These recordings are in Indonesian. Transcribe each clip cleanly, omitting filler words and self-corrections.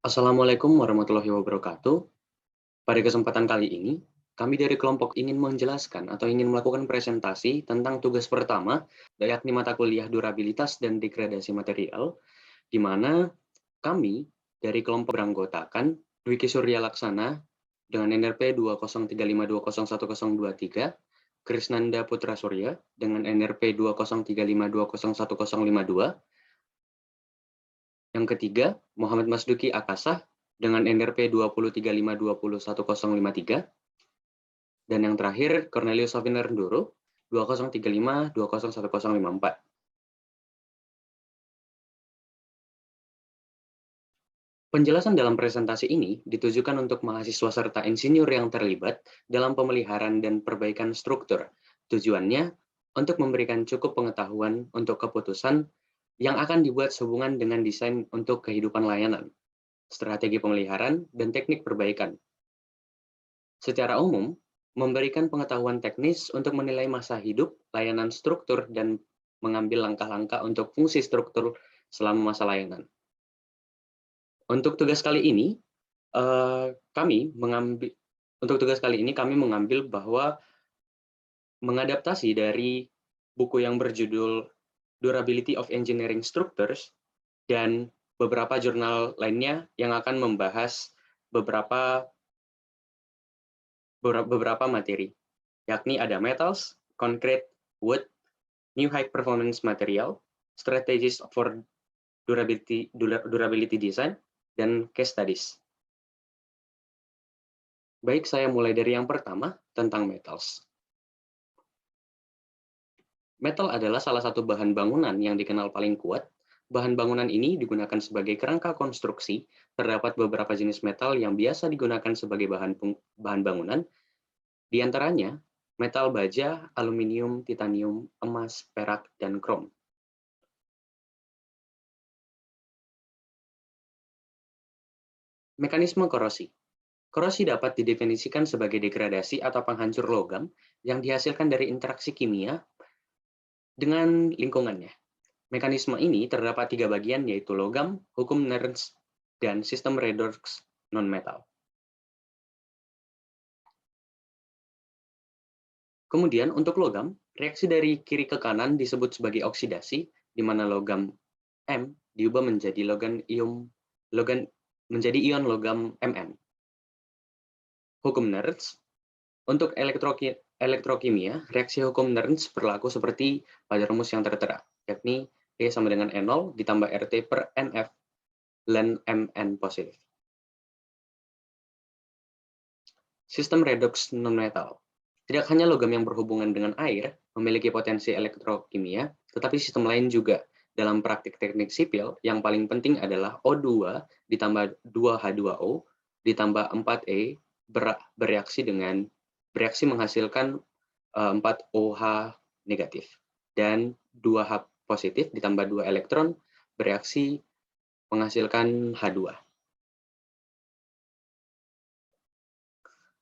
Assalamualaikum warahmatullahi wabarakatuh. Pada kesempatan kali ini, kami dari kelompok ingin menjelaskan atau ingin melakukan presentasi tentang tugas pertama, yakni mata kuliah durabilitas dan degradasi material, di mana kami dari kelompok beranggotakan Dwiki Surya Laksana dengan NRP 20352011023, Krisnanda Putra Surya dengan NRP 20352011052, yang ketiga, Muhammad Masduki Akasah dengan NRP 20352011053, dan yang terakhir, Cornelius Sofiner Ndoro 2035201054. Penjelasan dalam presentasi ini ditujukan untuk mahasiswa serta insinyur yang terlibat dalam pemeliharaan dan perbaikan struktur. Tujuannya untuk memberikan cukup pengetahuan untuk keputusan yang akan dibuat sehubungan dengan desain untuk kehidupan layanan, strategi pemeliharaan, dan teknik perbaikan. Secara umum, memberikan pengetahuan teknis untuk menilai masa hidup, layanan struktur, dan mengambil langkah-langkah untuk fungsi struktur selama masa layanan. Untuk tugas kali ini, kami mengambil bahwa mengadaptasi dari buku yang berjudul Durability of Engineering Structures dan beberapa jurnal lainnya yang akan membahas beberapa materi, yakni ada metals, concrete, wood, new high performance material, strategies for durability design, dan case studies. Baik, saya mulai dari yang pertama, tentang metals. Metal adalah salah satu bahan bangunan yang dikenal paling kuat. Bahan bangunan ini digunakan sebagai kerangka konstruksi. Terdapat beberapa jenis metal yang biasa digunakan sebagai bahan bangunan, di antaranya metal baja, aluminium, titanium, emas, perak, dan krom. Mekanisme korosi. Korosi dapat didefinisikan sebagai degradasi atau penghancur logam yang dihasilkan dari interaksi kimia dengan lingkungannya. Mekanisme ini terdapat 3 bagian, yaitu logam, hukum Nernst, dan sistem redox non-metal. Kemudian untuk logam, reaksi dari kiri ke kanan disebut sebagai oksidasi, di mana logam M diubah menjadi ion logam Mn. Hukum Nernst. Untuk elektrokimia, reaksi hukum Nernst berlaku seperti pada rumus yang tertera, yakni E sama dengan N0 ditambah RT per NF ln Mn positif. Sistem redox non-metal. Tidak hanya logam yang berhubungan dengan air memiliki potensi elektrokimia, tetapi sistem lain juga. Dalam praktik teknik sipil, yang paling penting adalah O2 ditambah 2H2O ditambah 4E bereaksi menghasilkan 4OH negatif, dan 2H positif ditambah 2 elektron bereaksi menghasilkan H2.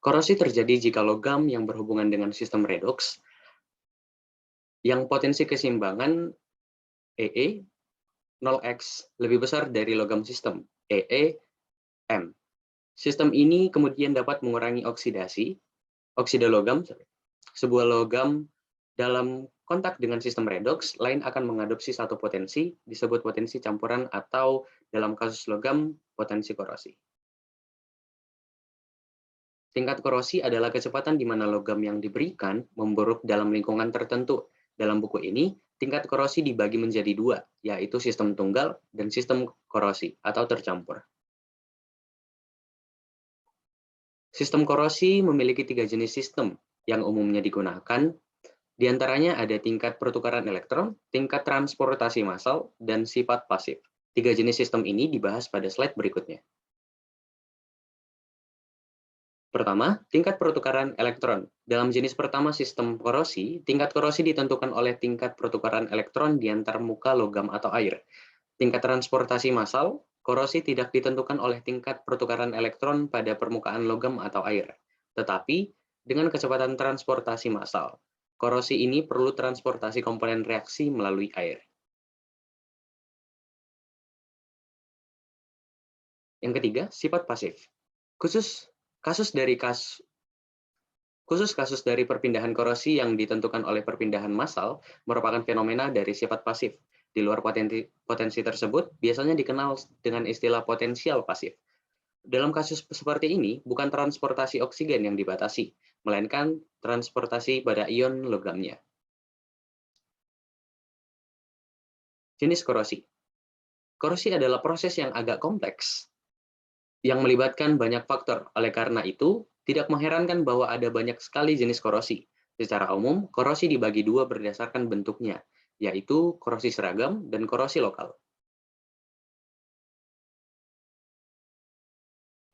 Korosi terjadi jika logam yang berhubungan dengan sistem redox yang potensi keseimbangan EE 0x lebih besar dari logam sistem EE M. Sistem ini kemudian dapat mengurangi oksida logam. Sebuah logam dalam kontak dengan sistem redox lain akan mengadopsi satu potensi, disebut potensi campuran, atau dalam kasus logam, potensi korosi. Tingkat korosi adalah kecepatan di mana logam yang diberikan memburuk dalam lingkungan tertentu. Dalam buku ini, tingkat korosi dibagi menjadi 2, yaitu sistem tunggal dan sistem korosi atau tercampur. Sistem korosi memiliki 3 jenis sistem yang umumnya digunakan. Di antaranya ada tingkat pertukaran elektron, tingkat transportasi massal, dan sifat pasif. 3 jenis sistem ini dibahas pada slide berikutnya. Pertama, tingkat pertukaran elektron. Dalam jenis pertama sistem korosi, tingkat korosi ditentukan oleh tingkat pertukaran elektron di antar muka logam atau air. Tingkat transportasi massal, korosi tidak ditentukan oleh tingkat pertukaran elektron pada permukaan logam atau air, tetapi dengan kecepatan transportasi massal. Korosi ini perlu transportasi komponen reaksi melalui air. Yang ketiga, sifat pasif. Khusus kasus dari kasus dari perpindahan korosi yang ditentukan oleh perpindahan massal merupakan fenomena dari sifat pasif. Di luar potensi tersebut, biasanya dikenal dengan istilah potensial pasif. Dalam kasus seperti ini, bukan transportasi oksigen yang dibatasi, melainkan transportasi pada ion logamnya. Jenis korosi. Korosi adalah proses yang agak kompleks, yang melibatkan banyak faktor. Oleh karena itu, tidak mengherankan bahwa ada banyak sekali jenis korosi. Secara umum, korosi dibagi dua berdasarkan bentuknya, yaitu korosi seragam dan korosi lokal.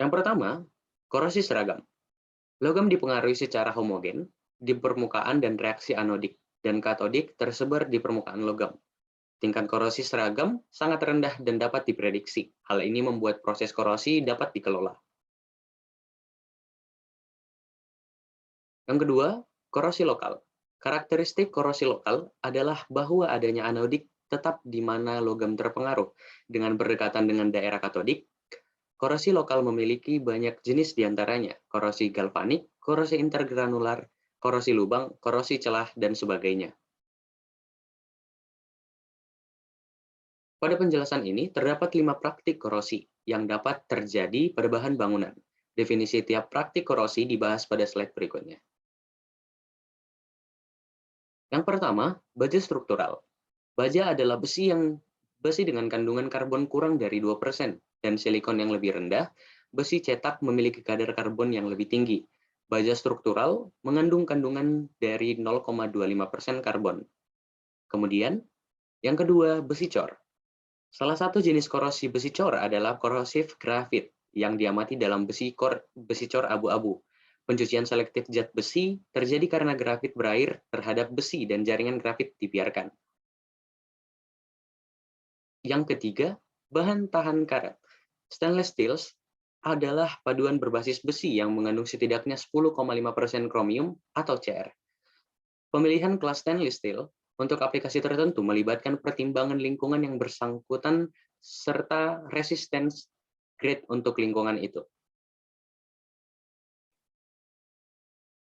Yang pertama, korosi seragam. Logam dipengaruhi secara homogen di permukaan dan reaksi anodik dan katodik tersebar di permukaan logam. Tingkat korosi seragam sangat rendah dan dapat diprediksi. Hal ini membuat proses korosi dapat dikelola. Yang kedua, korosi lokal. Karakteristik korosi lokal adalah bahwa adanya anodik tetap di mana logam terpengaruh. Dengan berdekatan dengan daerah katodik, korosi lokal memiliki banyak jenis diantaranya, korosi galvanik, korosi intergranular, korosi lubang, korosi celah, dan sebagainya. Pada penjelasan ini, terdapat 5 praktik korosi yang dapat terjadi pada bahan bangunan. Definisi tiap praktik korosi dibahas pada slide berikutnya. Yang pertama, baja struktural. Baja adalah besi dengan kandungan karbon kurang dari 2% dan silikon yang lebih rendah. Besi cetak memiliki kadar karbon yang lebih tinggi. Baja struktural mengandung kandungan dari 0,25% karbon. Kemudian, yang kedua, besi cor. Salah satu jenis korosi besi cor adalah korosif grafit yang diamati dalam besi cor abu-abu. Pencucian selektif zat besi terjadi karena grafit berair terhadap besi dan jaringan grafit dibiarkan. Yang ketiga, bahan tahan karat. Stainless steel adalah paduan berbasis besi yang mengandung setidaknya 10,5% kromium atau Cr. Pemilihan kelas stainless steel untuk aplikasi tertentu melibatkan pertimbangan lingkungan yang bersangkutan serta resistance grade untuk lingkungan itu.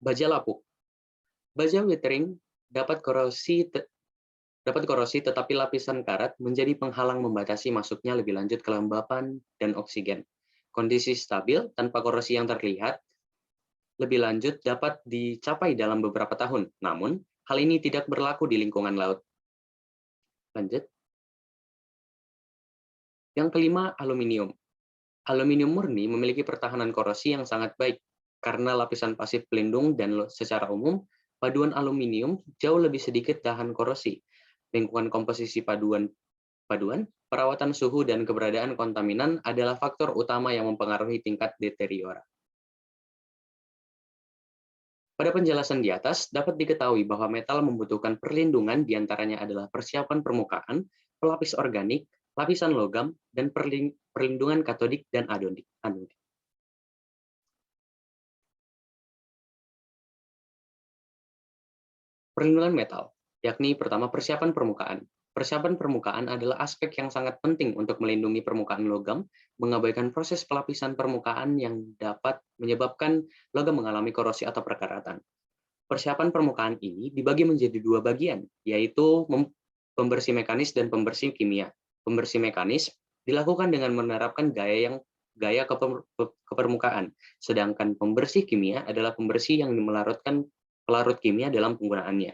Baja lapuk. Baja weathering dapat korosi tetapi lapisan karat menjadi penghalang membatasi masuknya lebih lanjut kelembapan dan oksigen. Kondisi stabil tanpa korosi yang terlihat lebih lanjut dapat dicapai dalam beberapa tahun. Namun, hal ini tidak berlaku di lingkungan laut. Lanjut. Yang kelima, aluminium. Aluminium murni memiliki pertahanan korosi yang sangat baik karena lapisan pasif pelindung dan secara umum, paduan aluminium jauh lebih sedikit tahan korosi. Lingkungan komposisi paduan, perawatan suhu, dan keberadaan kontaminan adalah faktor utama yang mempengaruhi tingkat deteriora. Pada penjelasan di atas, dapat diketahui bahwa metal membutuhkan perlindungan diantaranya adalah persiapan permukaan, pelapis organik, lapisan logam, dan perlindungan katodik dan anodik. Perlindungan metal, yakni pertama persiapan permukaan. Persiapan permukaan adalah aspek yang sangat penting untuk melindungi permukaan logam, mengabaikan proses pelapisan permukaan yang dapat menyebabkan logam mengalami korosi atau perkaratan. Persiapan permukaan ini dibagi menjadi dua bagian, yaitu pembersih mekanis dan pembersih kimia. Pembersih mekanis dilakukan dengan menerapkan gaya ke permukaan, sedangkan pembersih kimia adalah pembersih yang melarutkan pelarut kimia dalam penggunaannya.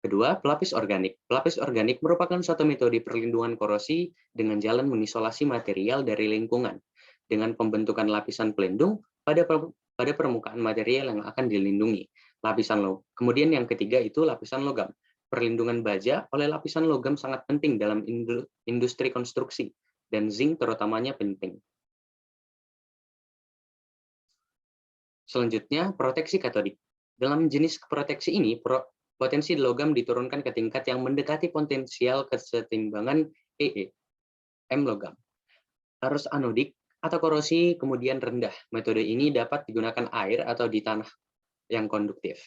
Kedua, pelapis organik. Pelapis organik merupakan suatu metode perlindungan korosi dengan jalan mengisolasi material dari lingkungan dengan pembentukan lapisan pelindung pada permukaan material yang akan dilindungi. Kemudian yang ketiga itu lapisan logam. Perlindungan baja oleh lapisan logam sangat penting dalam industri konstruksi, dan zinc terutamanya penting. Selanjutnya, proteksi katodik. Dalam jenis proteksi ini, potensi logam diturunkan ke tingkat yang mendekati potensial kesetimbangan M logam. Arus anodik atau korosi kemudian rendah. Metode ini dapat digunakan air atau di tanah yang konduktif.